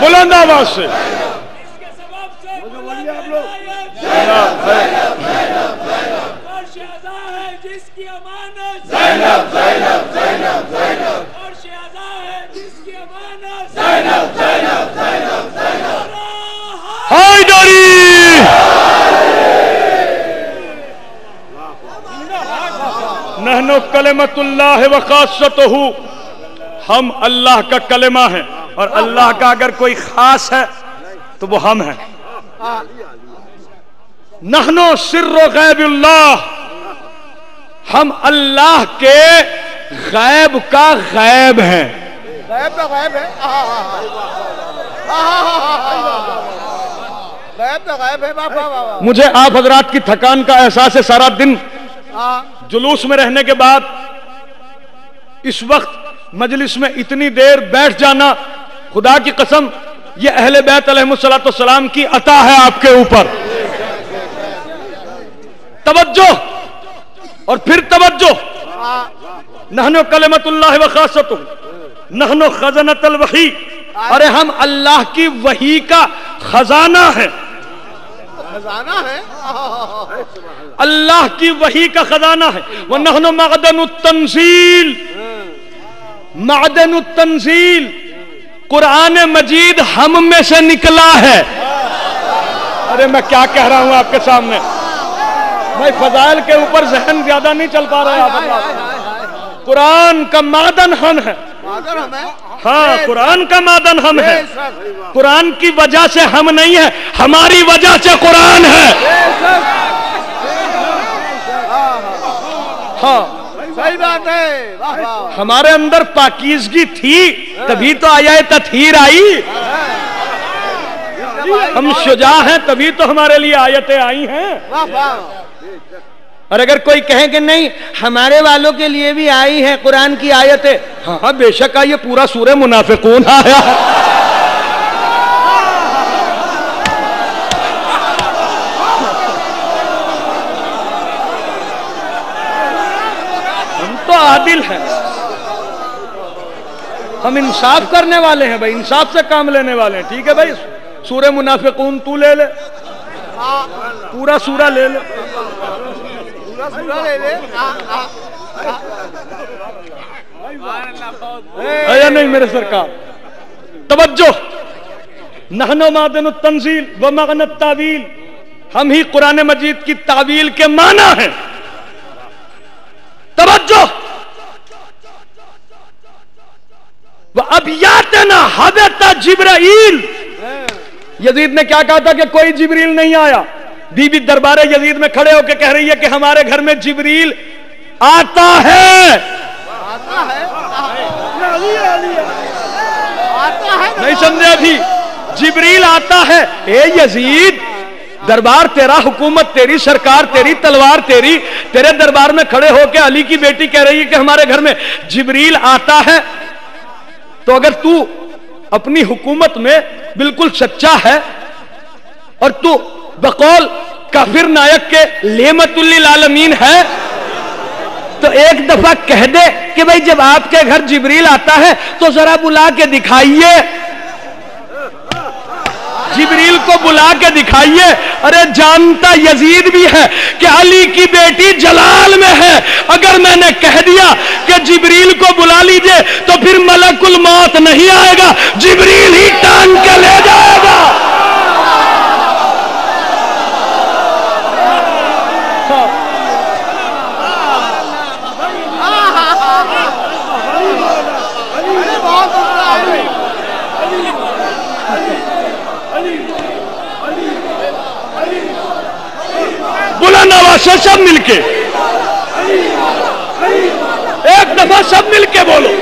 بلند آواز سے نحن کلمۃ اللہ وخاصتہ، ہم اللہ کا کلمہ ہیں، اور اللہ کا اگر کوئی خاص ہے تو وہ ہم ہیں۔ نحن سر غیب اللہ، ہم اللہ کے غیب کا غیب ہیں۔ غیب کا غیب ہے، غیب کا غیب ہے۔ مجھے آپ حضرات کی تھکان کا احساس ہے، سارا دن جلوس میں رہنے کے بعد اس وقت مجلس میں اتنی دیر بیٹھ جانا، خدا کی قسم یہ اہل بیت علیہم السلام کی عطا ہے آپ کے اوپر۔ توجہ اور پھر توجہ، نحن کلمۃ اللہ وخاصتہ، نحن خزنۃ الوحی، ارے ہم اللہ کی وحی کا خزانہ ہے، خزانہ ہے، اللہ کی وحی کا خزانہ ہے۔ وَنَحْنُ مَعْدَنُ التَّنزِيل، معدن التنزیل، قرآن مجید ہم میں سے نکلا ہے۔ ارے میں کیا کہہ رہا ہوں آپ کے سامنے، میں فضائل کے اوپر ذہن زیادہ نہیں چل پا رہا ہے۔ قرآن کا معدن ہم ہے، ہاں قرآن کا معدن ہم ہے۔ قرآن کی وجہ سے ہم نہیں ہے، ہماری وجہ سے قرآن ہے۔ ہاں صحیح بات ہے، ہمارے اندر پاکیزگی تھی تبھی تو آیت تطہیر آئی، ہم شجاع ہیں تبھی تو ہمارے لیے آیتیں آئی ہیں۔ اور اگر کوئی کہے کہ نہیں ہمارے والوں کے لیے بھی آئی ہیں قرآن کی آیتیں، ہاں بے شک آئیے، پورا سورہ منافقون آیا ہے۔ ہم تو عادل ہیں، ہم انصاف کرنے والے ہیں بھائی، انصاف سے کام لینے والے ہیں، ٹھیک ہے بھائی۔ سورہ منافقون تو لے لے، پورا سورہ لے لے، یا نہیں میرے سرکار؟ توجہ، نحن معدن التنزیل ومعن التاویل، ہم ہی قرآن مجید کی تعویل کے معنی ہیں۔ توجہ، وَأَبْيَاتِنَا حَبَتَ جِبْرَائِیل، یزید نے کیا کہا تھا کہ کوئی جبریل نہیں آیا، بی بی دربار یزید میں کھڑے ہو کے کہہ رہی ہے کہ ہمارے گھر میں جبریل آتا ہے۔ نہیں سمجھے ابھی؟ جبریل آتا ہے۔ اے یزید، دربار تیرا، حکومت تیری، سرکار تیری، تلوار تیری، تیرے دربار میں کھڑے ہو کے علی کی بیٹی کہہ رہی ہے کہ ہمارے گھر میں جبریل آتا ہے، تو اگر تو اپنی حکومت میں بالکل سچا ہے اور تو بقول کافر نائک کے لعنت للعالمین ہے، تو ایک دفعہ کہہ دے کہ بھئی جب آپ کے گھر جبریل آتا ہے تو ذرا بلا کے دکھائیے۔ جبریل کو بلا کے دکھائیے. ارے جانتا یزید بھی ہے کہ علی کی بیٹی جلال میں ہے. اگر میں نے کہہ دیا کہ جبریل کو بلا لیجئے تو پھر ملک الموت نہیں آئے گا, جبریل ہی ٹانگ کے لے جائے گا. بلند آواز سے سب مل کے ایک دفعہ سب مل کے بولو.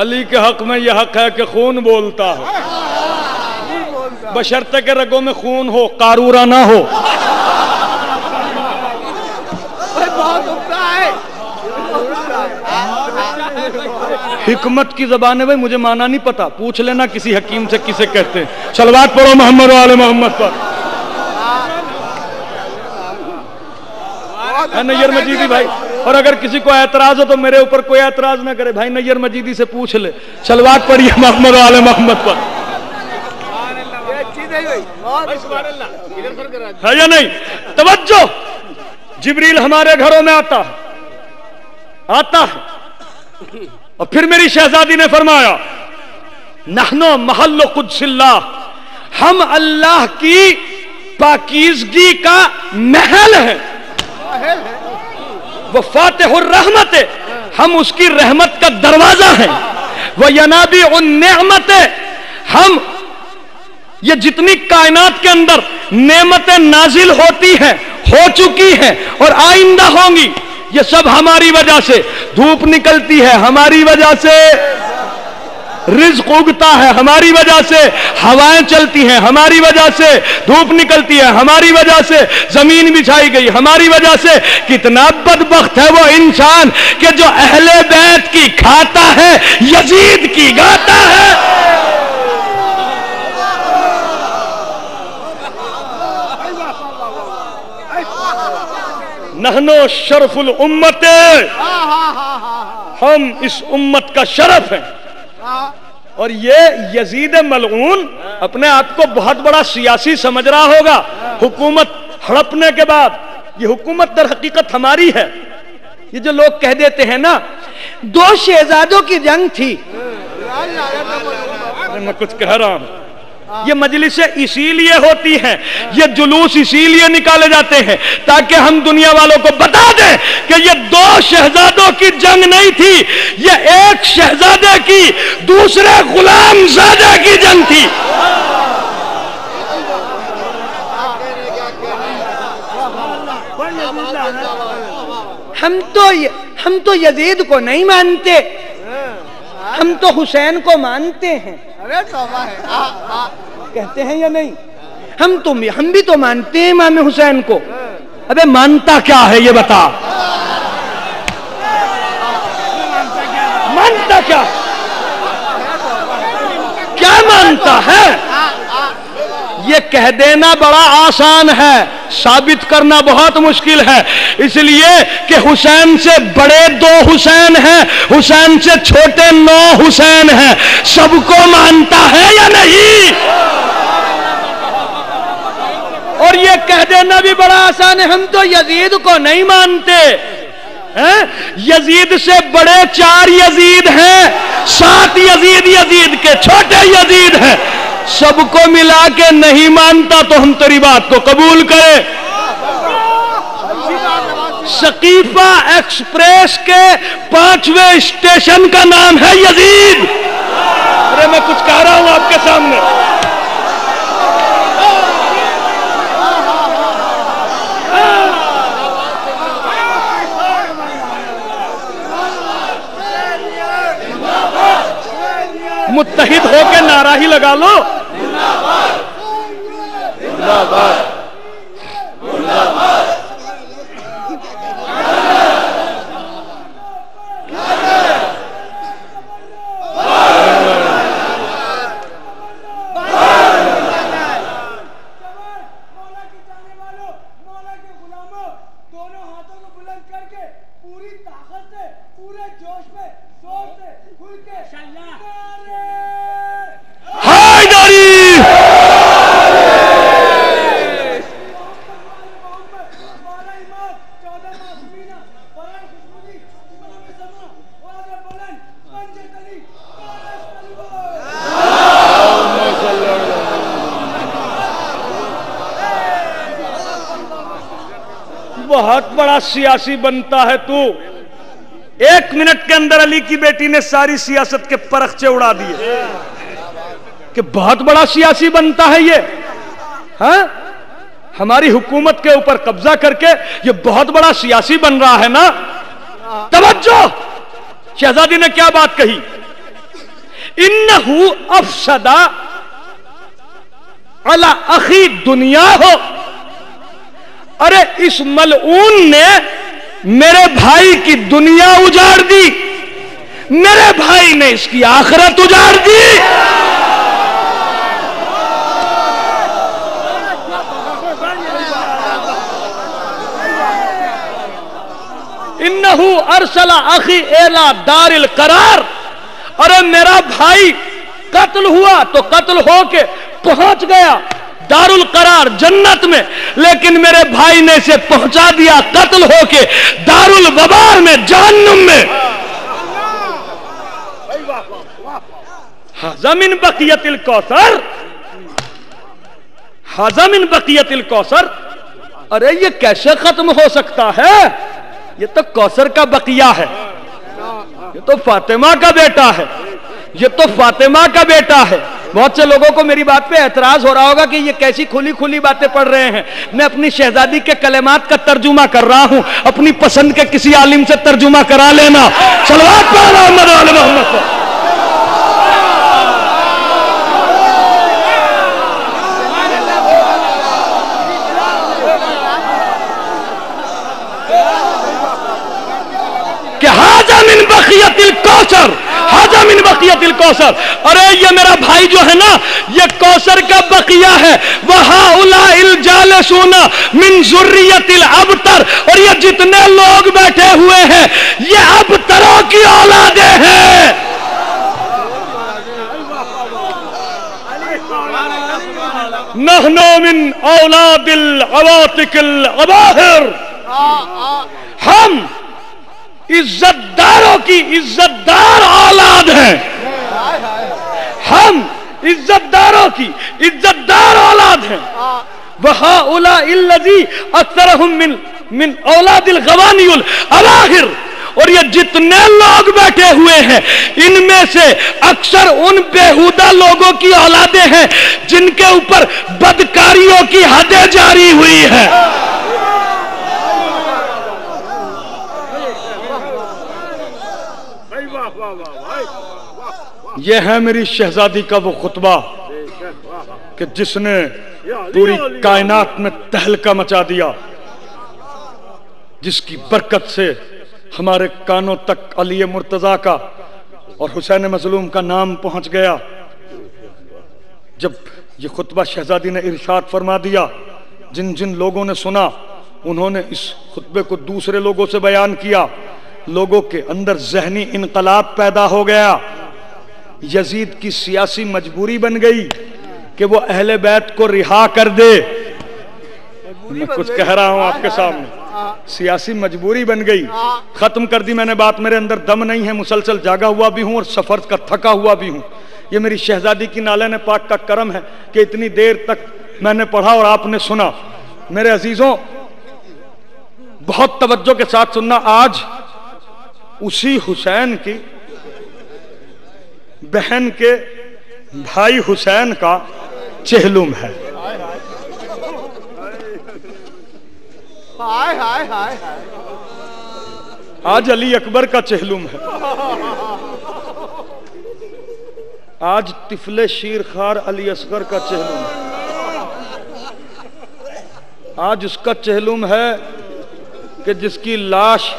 علی کے حق میں یہ حق ہے کہ خون بولتا ہے, بشرطے کہ رگوں میں خون ہو, قارورہ نہ ہو. حکمت کی زبان ہے بھائی, مجھے مانا نہیں پتا, پوچھ لینا کسی حکیم سے کسے کہتے ہیں. صلوات پڑھو محمد و آل محمد پر. نیر مجیدی بھائی, اور اگر کسی کو اعتراض ہو تو میرے اوپر کوئی اعتراض نہ کرے بھائی, نیر مجیدی سے پوچھ لے. صلوات پڑھیے محمد و آل محمد پر. ہے یا نہیں؟ توجہ, جبریل ہمارے گھروں میں آتا ہے اور پھر میری شہزادی نے فرمایا نحنو محل قدس اللہ, ہم اللہ کی پاکیزگی کا محل ہے. وہ فاتح الرحمت ہے, ہم اس کی رحمت کا دروازہ ہیں. وہ ینابیع النعمت ہے, ہم یہ جتنی کائنات کے اندر نعمتیں نازل ہوتی ہیں, ہو چکی ہیں اور آئندہ ہوں گی, یہ سب ہماری وجہ سے. دھوپ نکلتی ہے ہماری وجہ سے, رزق اگتا ہے ہماری وجہ سے, ہوائیں چلتی ہیں ہماری وجہ سے, دھوپ نکلتی ہے ہماری وجہ سے, زمین بچھائی گئی ہماری وجہ سے. کتنا بدبخت ہے وہ انسان کہ جو اہل بیت کی کھاتا ہے, یزید کی گاتا ہے. نحنو شرف الامت, ہم اس امت کا شرف ہیں. اور یہ یزید ملعون اپنے آپ کو بہت بڑا سیاسی سمجھ رہا ہوگا. حکومت ہڑپنے کے بعد یہ حکومت در حقیقت ہماری ہے. یہ جو لوگ کہہ دیتے ہیں نا 2 شہزادوں کی جنگ تھی, میں کچھ کہہ رہا ہوں, یہ مجلسیں اسی لیے ہوتی ہیں, یہ جلوس اسی لیے نکالے جاتے ہیں تاکہ ہم دنیا والوں کو بتا دیں کہ یہ 2 شہزادوں کی جنگ نہیں تھی, یہ ایک شہزادے کی دوسرے غلام زادے کی جنگ تھی. ہم تو یزید کو نہیں مانتے, ہم تو حسین کو مانتے ہیں. کہتے ہیں یا نہیں؟ ہم بھی تو مانتے ہیں امام حسین کو. ابے مانتا کیا ہے یہ بتا, مانتا کیا مانتا ہے؟ یہ کہہ دینا بڑا آسان ہے, ثابت کرنا بہت مشکل ہے. اس لیے کہ حسین سے بڑے 2 حسین ہیں, حسین سے چھوٹے 9 حسین ہیں. سب کو مانتا ہے یا نہیں؟ اور یہ کہہ دینا بھی بڑا آسان ہے, ہم تو یزید کو نہیں مانتے. یزید سے بڑے 4 یزید ہیں, 7 یزید کے چھوٹے یزید ہیں. سب کو ملا کے نہیں مانتا تو ہم تیری بات کو قبول کریں. سقیفہ ایکسپریس کے 5ویں اسٹیشن کا نام ہے یزید. ارے میں کچھ کہہ رہا ہوں آپ کے سامنے. متحد ہو کے نعرہ ہی لگا لو. پوری طاقت سے پورے جوش میں زور سے کھل کے حیدری بہت بڑا سیاسی بنتا ہے تو، 1 منٹ کے اندر علی کی بیٹی نے ساری سیاست کے پرخچے اڑا دیے کہ بہت بڑا سیاسی بنتا ہے یہ، ہاں ہماری حکومت کے اوپر قبضہ کر کے یہ بہت بڑا سیاسی بن رہا ہے نا۔ توجہ، شہزادی نے کیا بات کہی؟ انہو افسدہ علی اخی دنیا ہو، ارے اس ملعون نے میرے بھائی کی دنیا اجاڑ دی، میرے بھائی نے اس کی آخرت اجاڑ دی۔ انہو ارسل اخی الی دار القرار، ارے میرا بھائی قتل ہوا تو قتل ہو کے پہنچ گیا دار القرار جنت میں، لیکن میرے بھائی نے اسے پہنچا دیا قتل ہو کے دار الوبار میں، جہنم میں۔ ھذا من بقیت الکوثر، ھذا من بقیت الکوثر، ارے یہ کیسے ختم ہو سکتا ہے؟ یہ تو کوثر کا بقیہ ہے، یہ تو فاطمہ کا بیٹا ہے، یہ تو فاطمہ کا بیٹا ہے۔ بہت سے لوگوں کو میری بات پہ اعتراض ہو رہا ہوگا کہ یہ کیسی کھلی کھلی باتیں پڑھ رہے ہیں۔ میں اپنی شہزادی کے کلمات کا ترجمہ کر رہا ہوں، اپنی پسند کے کسی عالم سے ترجمہ کرا لینا۔ صلوات پڑھ محمد علی محمد صلی کہ ھذا من بقیت الکوثر، ھذا من بقیت الکوثر، ارے یہ میرا بھائی جو ہے نا یہ کوثر کا بقیہ ہے۔ وَهَؤُلَاءِ الْجَالِسُونَ مِنْ ذُرِّيَّةِ الْأَبْتَرِ، اور یہ جتنے لوگ بیٹھے ہوئے ہیں یہ ابتروں کی اولادیں ہیں۔ نحن من اولاد العواتق العباہر، ہم عزت داروں کی عزت دار اولاد ہیں، ہم عزت داروں کی عزت دار اولاد ہیں۔ وَهَؤُلَاءِ الَّذِي أَكْثَرُهُم من اولاد الغوانی الأواخر، اور یہ جتنے لوگ بیٹھے ہوئے ہیں ان میں سے اکثر ان بےہودہ لوگوں کی اولادیں ہیں جن کے اوپر بدکاریوں کی حدیں جاری ہوئی ہیں۔ یہ ہے میری شہزادی کا وہ خطبہ کہ جس نے پوری کائنات میں تہلکہ مچا دیا، جس کی برکت سے ہمارے کانوں تک علی مرتضیٰ کا اور حسین مظلوم کا نام پہنچ گیا۔ جب یہ خطبہ شہزادی نے ارشاد فرما دیا، جن جن لوگوں نے سنا انہوں نے اس خطبے کو دوسرے لوگوں سے بیان کیا، لوگوں کے اندر ذہنی انقلاب پیدا ہو گیا۔ یزید کی سیاسی مجبوری بن گئی کہ وہ اہل بیت کو رہا کر دے۔ میں کچھ کہہ رہا ہوں آپ کے سامنے، سیاسی مجبوری بن گئی، ختم کر دی میں نے بات، میرے اندر دم نہیں ہے، مسلسل جاگا ہوا بھی ہوں اور سفر کا تھکا ہوا بھی ہوں۔ یہ میری شہزادی کی نالین پاک کا کرم ہے کہ اتنی دیر تک میں نے پڑھا اور آپ نے سنا۔ میرے عزیزوں بہت توجہ کے ساتھ سننا، آج اسی حسین کی بہن کے بھائی حسین کا چہلم ہے۔ آج علی اکبر کا چہلم ہے، آج طفل شیرخوار علی اصغر کا چہلم ہے، آج اس کا چہلم ہے کہ جس کی لاش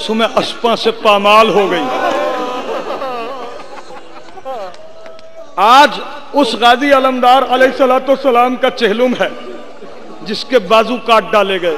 سم اسپاں سے پامال ہو گئی۔ آج اس غازی علمدار علیہ السلام کا چہلم ہے جس کے بازو کاٹ ڈالے گئے۔